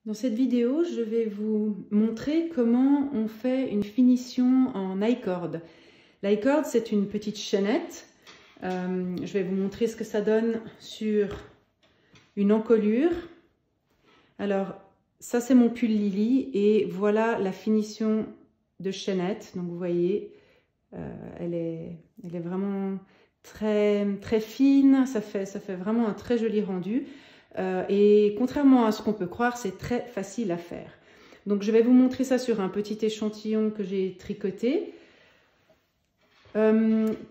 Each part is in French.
Dans cette vidéo, je vais vous montrer comment on fait une finition en I-cord. L'I-cord, c'est une petite chaînette. Je vais vous montrer ce que ça donne sur une encolure. Alors, ça c'est mon pull Lily et voilà la finition de chaînette. Donc vous voyez, elle est vraiment très fine. Ça fait vraiment un très joli rendu. Et contrairement à ce qu'on peut croire, c'est très facile à faire. Donc je vais vous montrer ça sur un petit échantillon que j'ai tricoté.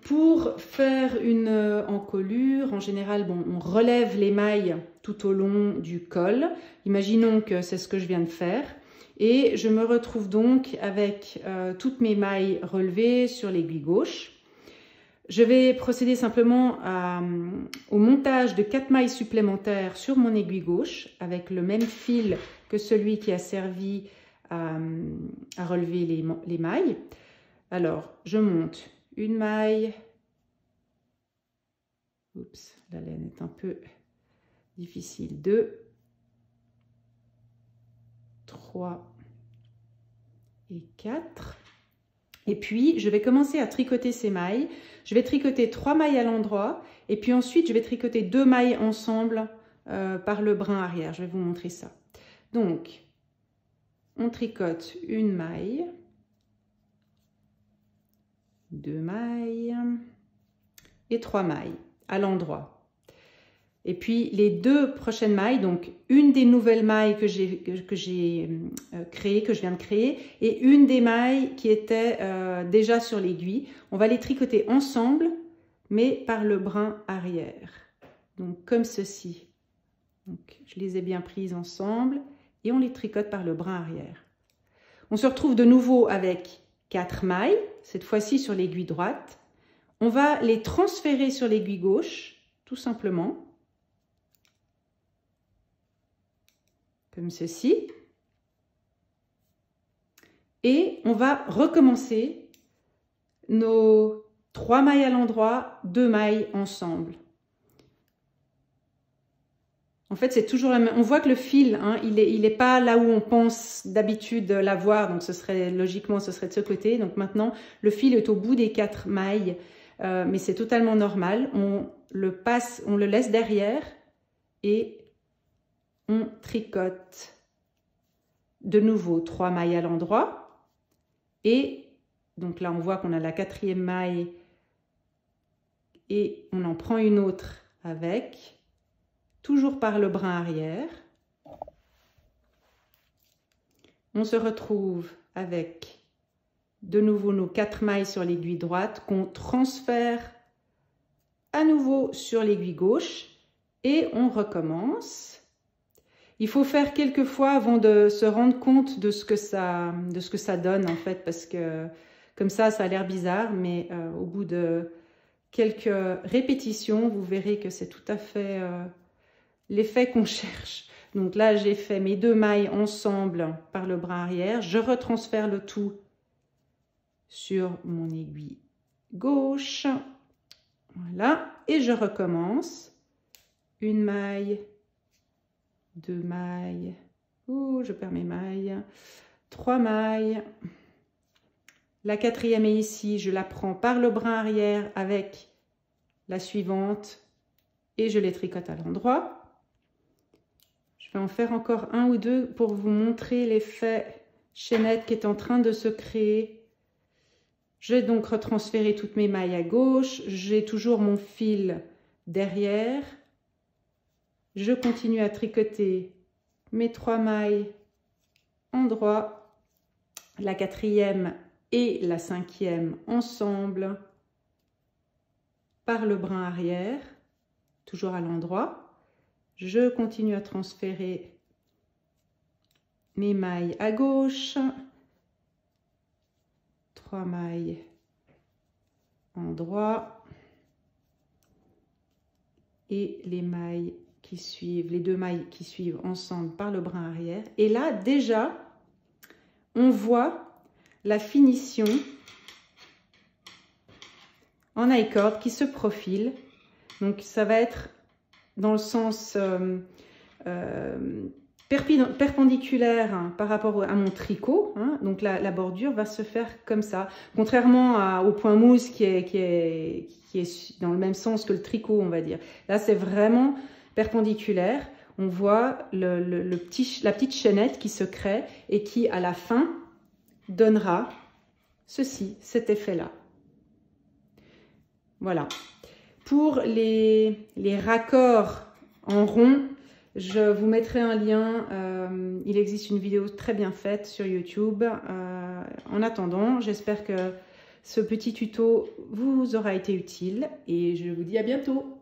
Pour faire une encolure, en général, bon, on relève les mailles tout au long du col. Imaginons que c'est ce que je viens de faire. Et je me retrouve donc avec toutes mes mailles relevées sur l'aiguille gauche. Je vais procéder simplement au montage de 4 mailles supplémentaires sur mon aiguille gauche avec le même fil que celui qui a servi à relever les mailles. Alors, je monte une maille. Oups, la laine est un peu difficile. 2, 3 et 4. Et puis, je vais commencer à tricoter ces mailles. Je vais tricoter 3 mailles à l'endroit et puis ensuite, je vais tricoter 2 mailles ensemble par le brin arrière. Je vais vous montrer ça. Donc, on tricote une maille, 2 mailles et 3 mailles à l'endroit. Et puis, les 2 prochaines mailles, donc une des nouvelles mailles que je viens de créer, et une des mailles qui était déjà sur l'aiguille, on va les tricoter ensemble, mais par le brin arrière. Donc, comme ceci. Donc, je les ai bien prises ensemble et on les tricote par le brin arrière. On se retrouve de nouveau avec 4 mailles, cette fois-ci sur l'aiguille droite. On va les transférer sur l'aiguille gauche, tout simplement. Comme ceci. Et on va recommencer nos 3 mailles à l'endroit, 2 mailles ensemble. En fait, c'est toujours la même. On voit que le fil, hein, il est pas là où on pense d'habitude l'avoir. Donc, logiquement, ce serait de ce côté. Donc maintenant, le fil est au bout des 4 mailles. Mais c'est totalement normal. On le laisse derrière et on tricote de nouveau 3 mailles à l'endroit. Et donc là, on voit qu'on a la 4e maille et on en prend une autre avec, toujours par le brin arrière. On se retrouve avec de nouveau nos 4 mailles sur l'aiguille droite qu'on transfère à nouveau sur l'aiguille gauche et on recommence. Il faut faire quelques fois avant de se rendre compte de ce que ça donne en fait, parce que comme ça a l'air bizarre, mais au bout de quelques répétitions, vous verrez que c'est tout à fait l'effet qu'on cherche. Donc là, j'ai fait mes 2 mailles ensemble par le brin arrière. Je retransfère le tout sur mon aiguille gauche. Voilà, et je recommence. Une maille, 2 mailles, je perds mes mailles, 3 mailles, la 4e est ici, je la prends par le brin arrière avec la suivante et je les tricote à l'endroit. Je vais en faire encore 1 ou 2 pour vous montrer l'effet chaînette qui est en train de se créer. J'ai donc retransféré toutes mes mailles à gauche, j'ai toujours mon fil derrière. Je continue à tricoter mes 3 mailles endroit, la 4e et la 5e ensemble par le brin arrière, toujours à l'endroit. Je continue à transférer mes mailles à gauche, 3 mailles endroit et les mailles qui suivent, les 2 mailles qui suivent ensemble par le brin arrière. Et là, déjà, on voit la finition en I-cord qui se profile. Donc, ça va être dans le sens perpendiculaire hein, par rapport à mon tricot. Hein, donc la bordure va se faire comme ça. Contrairement au point mousse qui est dans le même sens que le tricot, on va dire. Là, c'est vraiment perpendiculaire. On voit la petite chaînette qui se crée et qui, à la fin, donnera ceci, cet effet-là. Voilà. Pour les raccords en rond, je vous mettrai un lien. Il existe une vidéo très bien faite sur YouTube. En attendant, j'espère que ce petit tuto vous aura été utile et je vous dis à bientôt.